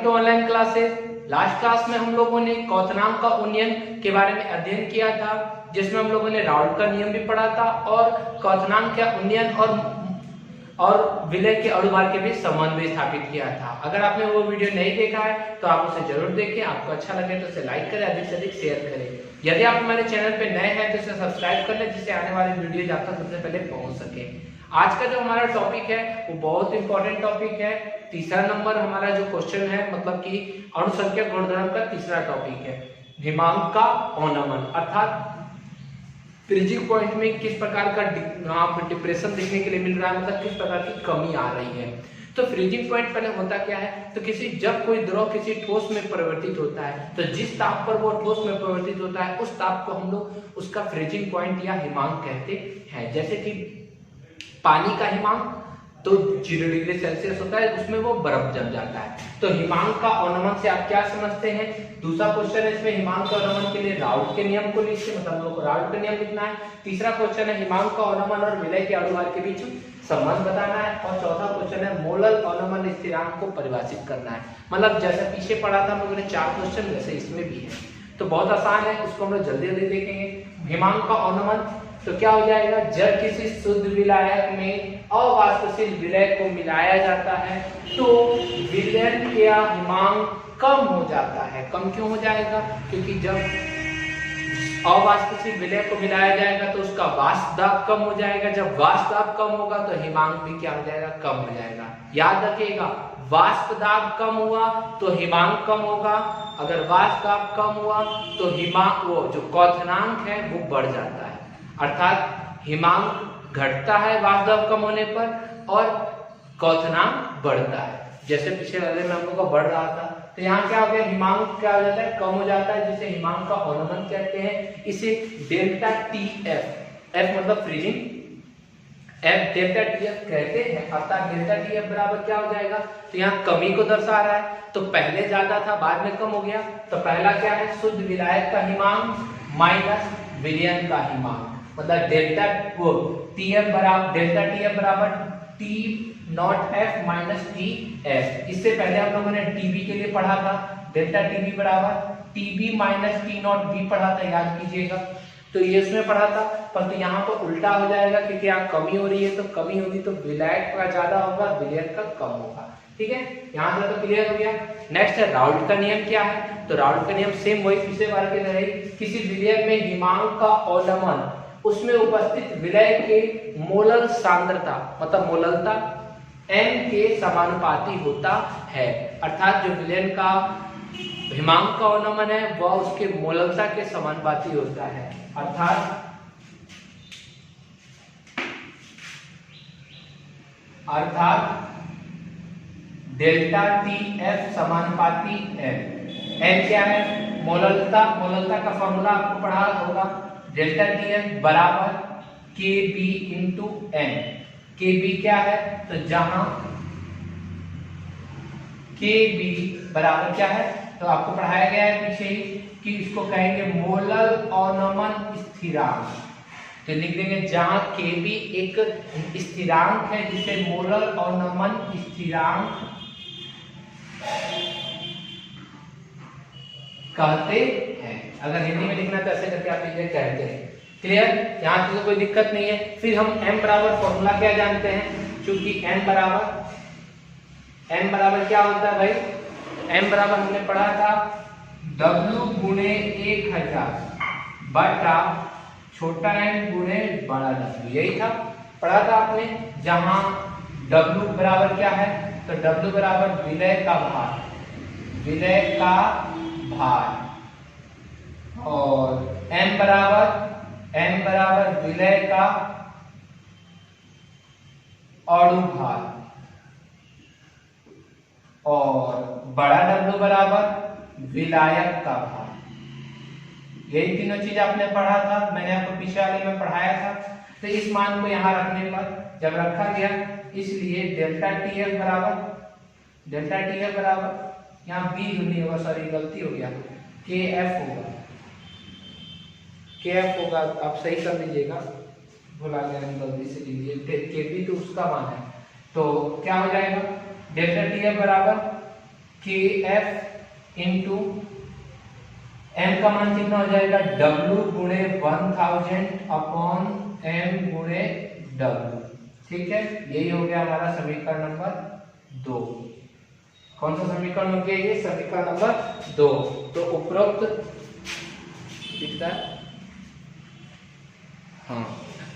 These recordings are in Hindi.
To online classes. Last class में हम लोगों ने क्वोथनांक का उन्नयन के बारे में अध्ययन किया था, जिसमें हम लोगों ने राउल्ट का नियम भी पढ़ा था और क्वोथनांक का उन्नयन और विलय के अणुभार के बीच संबंध भी स्थापित किया था। अगर आपने वो वीडियो नहीं देखा है तो आप उसे जरूर देखें। आपको अच्छा लगे तो उसे लाइक करें, अधिक से अधिक शेयर करें। यदि आप हमारे चैनल पे नए हैं तो इसे सब्सक्राइब कर लें, जिससे आने वाली वीडियो आप तक सबसे पहले पहुंच सके। आज का जो हमारा टॉपिक है वो बहुत इंपॉर्टेंट टॉपिक है। तीसरा नंबर हमारा जो क्वेश्चन है, मतलब कि अणुसंख्या गुणधर्म का तीसरा टॉपिक है, हिमांक का अवनमन, अर्थात फ्रीजिंग पॉइंट में किस प्रकार का डिप्रेशन देखने के लिए मिल रहा है, मतलब किस प्रकार की कमी आ रही है। तो फ्रीजिंग पॉइंट पहले होता क्या है, तो जब कोई द्रव किसी ठोस में परिवर्तित होता है तो जिस ताप पर वो ठोस में परिवर्तित होता है उस ताप को हम लोग उसका फ्रीजिंग पॉइंट या हिमांक कहते हैं। जैसे कि पानी का हिमांक तो 0 डिग्री सेल्सियस होता है, उसमें वो बर्फ जम जाता है। तो हिमांक का अवनमन से आप क्या समझते हैं। दूसरा क्वेश्चन है इसमें हिमांक का अवनमन के लिए राउल्ट के नियम को लिखिए, मतलब हम लोग को राउल्ट का नियम लिखना है। तीसरा क्वेश्चन है हिमांक का अवनमन और विलय के अणुभार के बीच संबंध बताना है। और चौथा क्वेश्चन है मोलल अवनमन स्थिरांक को परिभाषित करना है। मतलब जैसे पीछे पढ़ा था हम लोगों ने 4 क्वेश्चन, वैसे इसमें भी है, तो बहुत आसान है, उसको हम लोग जल्दी जल्दी देखेंगे। हिमांक का अवनमन तो क्या हो जाएगा, जब किसी शुद्ध विलायक में अवाष्पशील विलय को मिलाया जाता है तो विलयन का हिमांक कम हो जाता है। कम क्यों हो जाएगा, क्योंकि जब अवाष्पशील विलय को मिलाया जाएगा तो उसका वाष्प दाब कम हो जाएगा। जब वाष्प दाब कम होगा तो हिमांक भी क्या हो जाएगा, कम हो जाएगा। याद रखिएगा, वाष्प दाब कम हुआ तो हिमांक कम होगा, अगर वाष्प दाब कम हुआ तो हिमांक, वो जो क्वोथनांक है वो बढ़ जाता है, अर्थात हिमांक घटता है वाष्प दाब कम होने पर और क्वोथनांक बढ़ता है। जैसे पिछले वाले में हम लोग का बढ़ रहा था, तो यहाँ क्या हो गया, हिमांक क्या हो जाता है, कम हो जाता है, जिसे हिमांक का अवनमन कहते हैं। इसे डेल्टा टी एफ, एफ मतलब freezing, F delta T F कहते हैं। अर्थात डेल्टा टी एफ बराबर क्या हो जाएगा, तो यहाँ कमी को दर्शा रहा है, तो पहले ज्यादा था बाद में कम हो गया। तो पहला क्या है, शुद्ध विलायक का हिमांक माइनस विलयन का हिमांक, मतलब डेल्टा वो टी एफ बराबर, डेल्टा टी एफ बराबर T not F minus T F. इससे पहले हम लोगों ने टीबी के लिए पढ़ा था, डेल्टा टीबी बराबर TB minus T not be पढ़ा था, याद कीजिएगा। तो ये उसमें पढ़ा था, परंतु यहाँ पर उल्टा हो जाएगा, क्योंकि यहाँ कमी हो रही है, तो कमी होगी तो विलायक का ज्यादा होगा, विलयन का कम होगा। ठीक है, यहाँ से तो क्लियर हो गया। नेक्स्ट है राउल्ट का नियम क्या है, तो राउल्ट का नियम सेम वही पिछले बार के रहे, किसी विलयक में हिमांक का अवनमन उसमें उपस्थित विलय के मोलल सांद्रता, मतलब मोललता n के समानुपाती होता है। अर्थात जो विलयन का हिमांक का अवनमन है वह उसके मोललता के समानुपाती होता है। अर्थात डेल्टा टी एफ समानुपाती एन। एन क्या है, मोललता, मोललता का फॉर्मूला आपको पढ़ा होगा, डेल्टा टी एफ बराबर के बी इंटू एन। के बी क्या है, तो जहां के बी बराबर क्या है, तो आपको पढ़ाया गया है पीछे ही कि इसको कहेंगे मोलल अवनमन स्थिरांक। तो लिख देंगे जहां के बी एक स्थिरांक है जिसे मोलल अवनमन स्थिरांक कहते हैं। अगर हिंदी में लिखना तो ऐसे करके आप लिखिए कहते हैं। क्लियर, यहाँ तो कोई दिक्कत नहीं है। फिर हम m बराबर फॉर्मूला क्या जानते हैं, क्योंकि n बराबर क्या होता है भाई, m बराबर हमने पढ़ा था W गुणे 1000 बटा छोटा n गुणे बड़ा W, यही था, पढ़ा था आपने। जहां W बराबर क्या है, तो W बराबर विलय का भार, विलय का भार, और n बराबर विलय का अणुभार, और बड़ा W बराबर विलायक का भार। यही तीनों चीज आपने पढ़ा था, मैंने आपको पिछले वाले में पढ़ाया था। तो इस मान को यहाँ रखने पर जब रखा गया, इसलिए डेल्टा टी एफ बराबर यहाँ बी नहीं होगा, सॉरी गलती हो गया, के एफ होगा, के एफ होगा, आप सही कर लीजिएगा, भुला गया गलती से लीजिए, के बी तो उसका मान है। तो क्या हो जाएगा, डेल्टा टी एफ बराबर के एफ इंटू एम का मान कितना हो जाएगा W गुणे 1000 अपॉन M गुणे W। ठीक है, यही हो गया हमारा समीकरण नंबर 2। कौन सा समीकरण हो गया ये? समीकरण नंबर 2। तो उपरोक्त कितना, हाँ,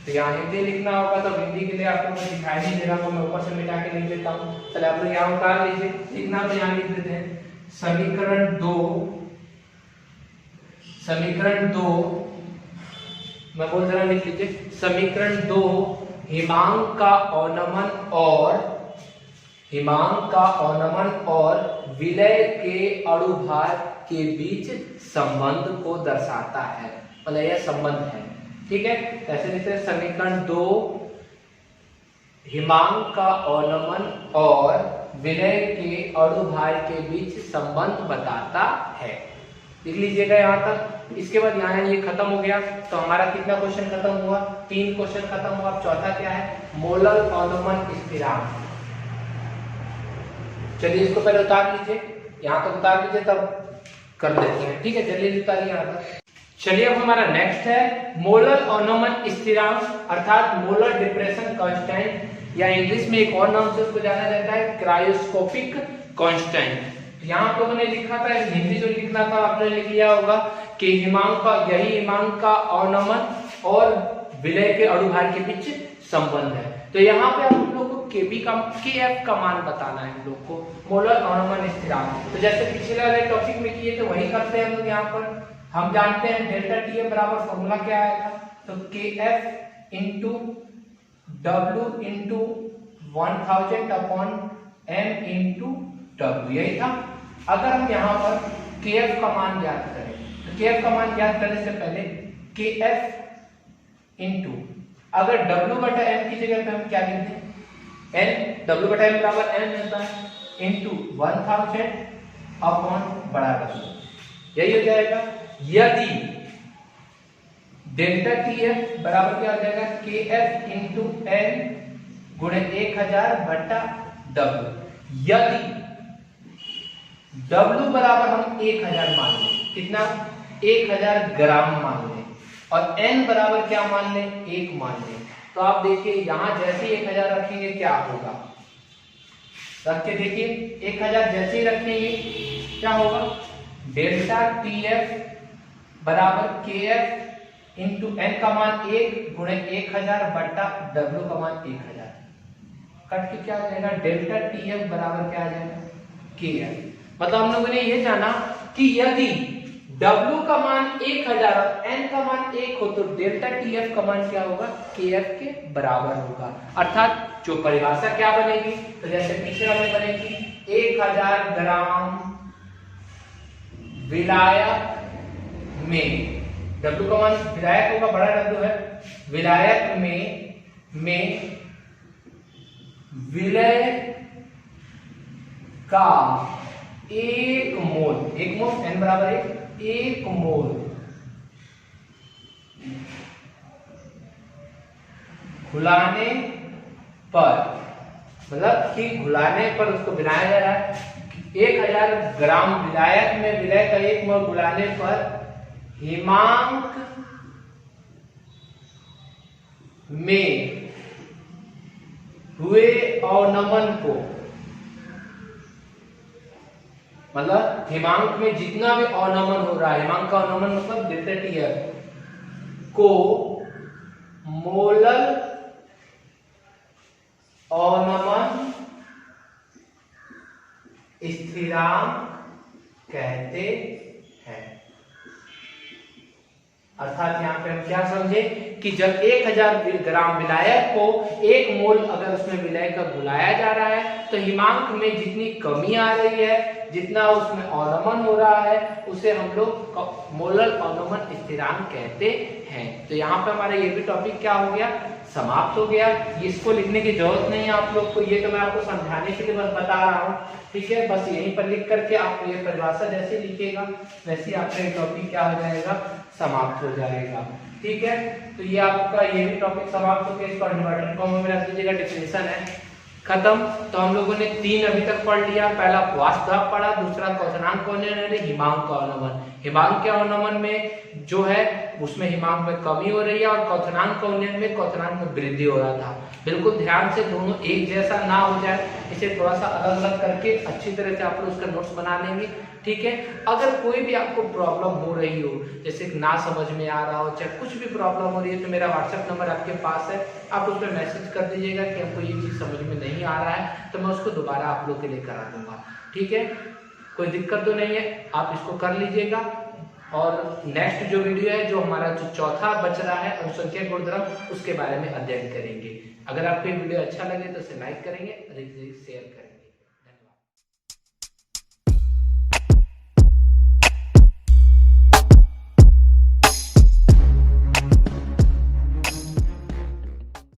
तो यहाँ हिंदी लिखना होगा, तो हिंदी के लिए आप लोगों को दिखाई नहीं दे रहा, तो मैं ऊपर से मिटा के लिख देता हूँ। चलिए आप लोग यहाँ उतार लीजिए, लिखना तो यहाँ लिख देते हैं। समीकरण 2, समीकरण 2 मैं बोल रहा, लिख लीजिए। समीकरण 2 हिमांक का अवनमन और विलय के अणुभार के बीच संबंध को दर्शाता है, मतलब यह संबंध है। ठीक है, कैसे लिखते हैं? समीकरण 2 हिमांक का अवनमन और विलय के अणुभार के बीच संबंध बताता है। लिख लीजिएगा यहाँ तक। इसके बाद यहाँ ये खत्म हो गया, तो हमारा कितना क्वेश्चन खत्म हुआ? 3 क्वेश्चन खत्म हुआ। अब चौथा क्या है? मोलर अवनमन स्थिरांक। चलिए इसको पहले उतार लीजिए, यहाँ तक उतार लीजिए, तब कर देते हैं। ठीक है, जल्दी उतारिए यहाँ तक। चलिए अब हमारा नेक्स्ट है मोलर अवनमन स्थिरांक, अर्थात मोलर डिप्रेशन कांस्टेंट, या इंग्लिश में एक और नाम से उसको जाना जाता है क्रायोस्कोपिक कांस्टेंट। यहाँ आप लोगों ने लिखा था, हिंदी जो लिखना था आपने लिख लिया होगा कि हिमांक का अवनमन और विलय के अणुभार के बीच संबंध है। तो यहाँ पे आप लोग को KF का मान बताना है हम लोग को, मोलर अवनमन स्थिरांक। तो जैसे पिछले वाले टॉपिक में किए थे वही करते हैं हम लोग। यहाँ पर हम जानते हैं डेल्टा TF बराबर फॉर्मूला क्या आया था? तो KF into W into 1000 upon M into W, यही था। अगर हम यहाँ पर KF का मान ज्ञात करें, तो KF का मान ज्ञात करने से पहले KF इंटू, अगर W बटा M की जगह पे हम क्या लिखते हैं? N, W बटा M बराबर N होता है, इंटू 1000 अपॉन बड़ा W, यही हो जाएगा। यदि डेल्टा TF बराबर क्या हो जाएगा? KF इंटू N गुणे 1000 बटा W। यदि W बराबर हम 1000 मान लें, कितना? 1000 ग्राम मान लें, और N बराबर क्या मान लें? 1 मान लें, तो आप देखिए यहाँ जैसे 1000 रखेंगे क्या होगा? रख के देखिए, 1000 जैसे ही रखेंगे क्या होगा? डेल्टा TF बराबर KF इंटू N का मान 1 गुणे 1000 बटा W का मान 1000, कट के क्या आ जाएगा? डेल्टा TF बराबर क्या आ जाएगा? KF। मतलब हम लोगों ने ये जाना कि यदि W का मान 1000 और N का मान 1 हो, तो डेल्टा TF का मान क्या होगा? KF के बराबर होगा। अर्थात जो परिभाषा क्या बनेगी? तो जैसे पीछे वाले बनेगी, 1000 ग्राम विलायक में, W का मान विलायक होगा, बड़ा W है, विलायक में विलय का 1 मोल, N बराबर 1 मोल घुलाने पर, मतलब कि घुलाने पर उसको बनाया जा रहा है। 1000 ग्राम विलायक में विलय का 1 मोल घुलाने पर हिमांक में हुए अवनमन को, मतलब हिमांक में जितना भी अवनमन हो रहा है, हिमांक का अवनमन मतलब डेल्टा TF को मोलर अवनमन स्थिरांक कहते हैं। अर्थात यहाँ पे हम क्या समझे कि जब 1000 ग्राम विलायक को 1 मोल अगर उसमें विलय का घुलाया जा रहा है, तो हिमांक में जितनी कमी आ रही है, जितना उसमें अवनमन हो रहा है, उसे हम लोग मोलर अवनमन स्थिरांक कहते हैं। तो यहाँ पे हमारा ये भी टॉपिक क्या हो गया? समाप्त हो गया। इसको लिखने की जरूरत नहीं है आप लोग को, ये तो मैं आपको समझाने के लिए बस बता रहा हूँ। ठीक है, बस यहीं पर लिख करके आप ये परिभाषा जैसे लिखेगा वैसे आपका ये टॉपिक क्या हो जाएगा? समाप्त हो जाएगा। ठीक है, तो ये आपका ये भी टॉपिक समाप्त हो गया। इसको इन्वर्टेड कॉमा में रख दीजिएगा, डेफिनेशन है। खत्म। तो हम लोगों ने 3 अभी तक पढ़ लिया। पहला वास्तव पढ़ा, दूसरा क्वथनांक का उन्नयन, हिमांक का अवनमन। हिमांक के अवनमन में जो है उसमें हिमांक में कमी हो रही है और क्वथनांक का उन्नयन में क्वथनांक में वृद्धि हो रहा था। बिल्कुल ध्यान से, दोनों एक जैसा ना हो जाए, इसे थोड़ा सा अलग अलग करके अच्छी तरह से आप लोग उसका नोट्स बना लेंगे, ठीक है। अगर कोई भी आपको प्रॉब्लम हो रही हो, जैसे ना समझ में आ रहा हो, चाहे कुछ भी प्रॉब्लम हो रही है, तो मेरा व्हाट्सएप नंबर आपके पास है, आप उस पर मैसेज कर दीजिएगा कि हमको ये चीज़ समझ में नहीं आ रहा है, तो मैं उसको दोबारा आप लोग के लिए करा दूंगा, ठीक है। कोई दिक्कत तो नहीं है, आप इसको कर लीजिएगा। और नेक्स्ट जो वीडियो है, जो हमारा जो चौथा बच रहा है अनुसंख्यक गुणधर्म, उसके बारे में अध्ययन करेंगे। अगर आपको ये वीडियो अच्छा लगे तो इसे लाइक करेंगे, अधिक से अधिक शेयर करें।